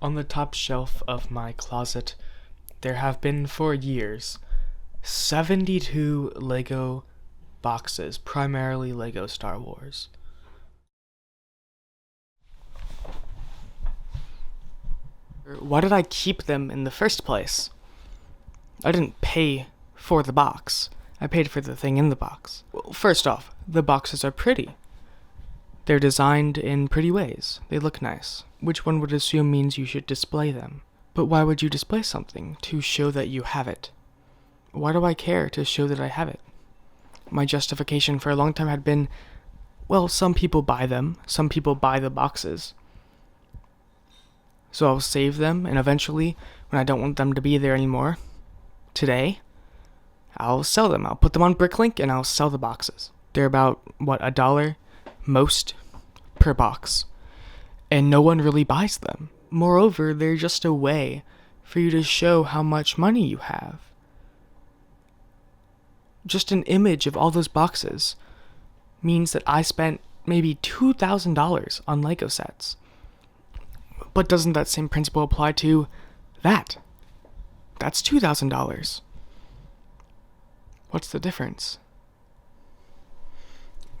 On the top shelf of my closet, there have been for years 72 Lego boxes, primarily Lego Star Wars. Why did I keep them in the first place? I didn't pay for the box. I paid for the thing in the box. Well, first off, the boxes are pretty. They're designed in pretty ways. They look nice, which one would assume means you should display them. But why would you display something? To show that you have it. Why do I care to show that I have it? My justification for a long time had been, well, some people buy them. Some people buy the boxes. So I'll save them, and eventually, when I don't want them to be there anymore, today, I'll sell them. I'll put them on Bricklink, and I'll sell the boxes. They're about, $1 most per box. And no one really buys them. Moreover, they're just a way for you to show how much money you have. Just an image of all those boxes means that I spent maybe $2,000 on Lego sets. But doesn't that same principle apply to that? That's $2,000. What's the difference?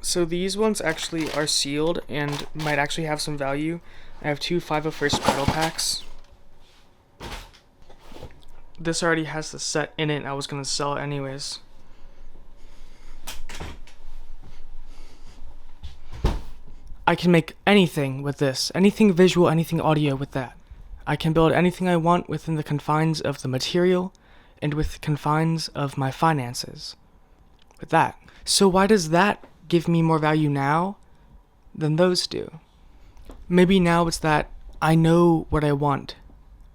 So these ones actually are sealed and might actually have some value. I have two 501st battle packs. This already has the set in it. I was going to sell it anyways. I can make anything with this. Anything visual, anything audio with that. I can build anything I want within the confines of the material and with the confines of my finances. With that. So why does that give me more value now than those do? Maybe now it's that I know what I want.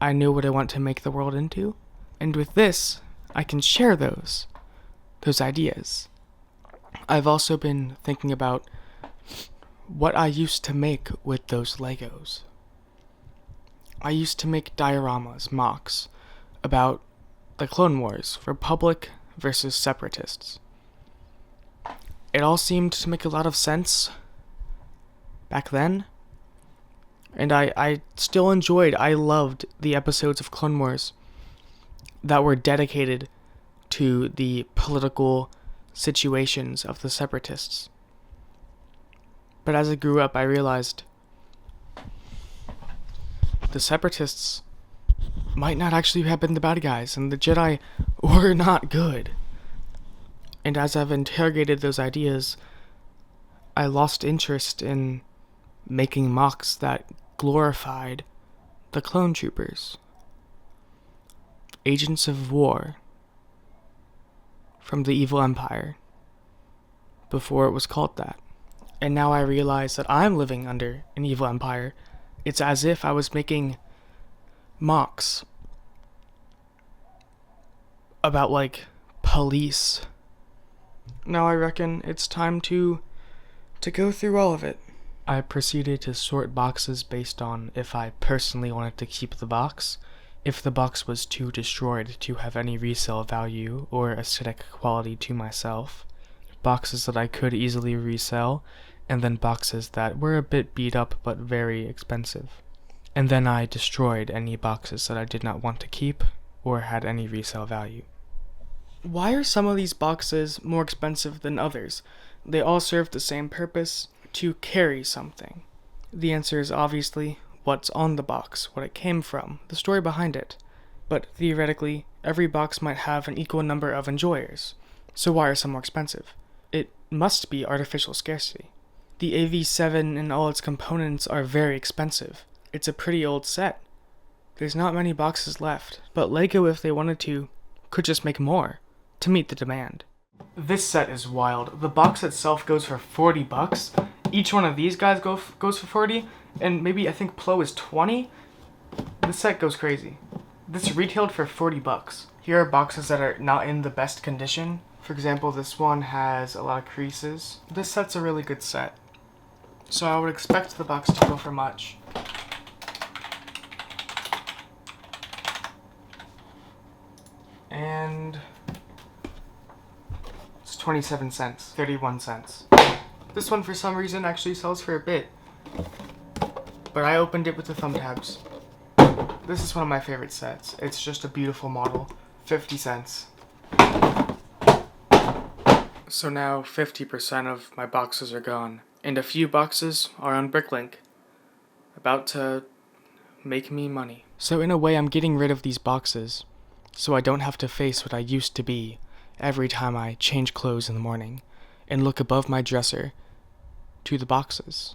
I know what I want to make the world into. And with this, I can share those ideas. I've also been thinking about what I used to make with those Legos. I used to make dioramas, mocks, about the Clone Wars, Republic versus Separatists. It all seemed to make a lot of sense back then. And I still I loved the episodes of Clone Wars that were dedicated to the political situations of the Separatists. But as I grew up, I realized the Separatists might not actually have been the bad guys, and the Jedi were not good. And as I've interrogated those ideas, I lost interest in making mocks that glorified the clone troopers. Agents of war from the evil empire, before it was called that. And now I realize that I'm living under an evil empire. It's as if I was making mocks about, police. Now I reckon it's time to go through all of it. I proceeded to sort boxes based on if I personally wanted to keep the box, if the box was too destroyed to have any resale value or aesthetic quality to myself, boxes that I could easily resell, and then boxes that were a bit beat up but very expensive. And then I destroyed any boxes that I did not want to keep or had any resale value. Why are some of these boxes more expensive than others? They all serve the same purpose, to carry something. The answer is obviously what's on the box, what it came from, the story behind it. But theoretically, every box might have an equal number of enjoyers. So why are some more expensive? It must be artificial scarcity. The AV7 and all its components are very expensive. It's a pretty old set. There's not many boxes left, but Lego, if they wanted to, could just make more to meet the demand. This set is wild. The box itself goes for $40. Each one of these guys goes for 40, and maybe I think Plo is 20. The set goes crazy. This retailed for $40. Here are boxes that are not in the best condition. For example, this one has a lot of creases. This set's a really good set, so I would expect the box to go for much. And it's 27 cents, 31 cents. This one for some reason actually sells for a bit, but I opened it with the thumb tabs. This is one of my favorite sets. It's just a beautiful model. 50 cents. So now 50% of my boxes are gone. And a few boxes are on Bricklink. About to make me money. So in a way, I'm getting rid of these boxes, so I don't have to face what I used to be every time I change clothes in the morning and look above my dresser to the boxes.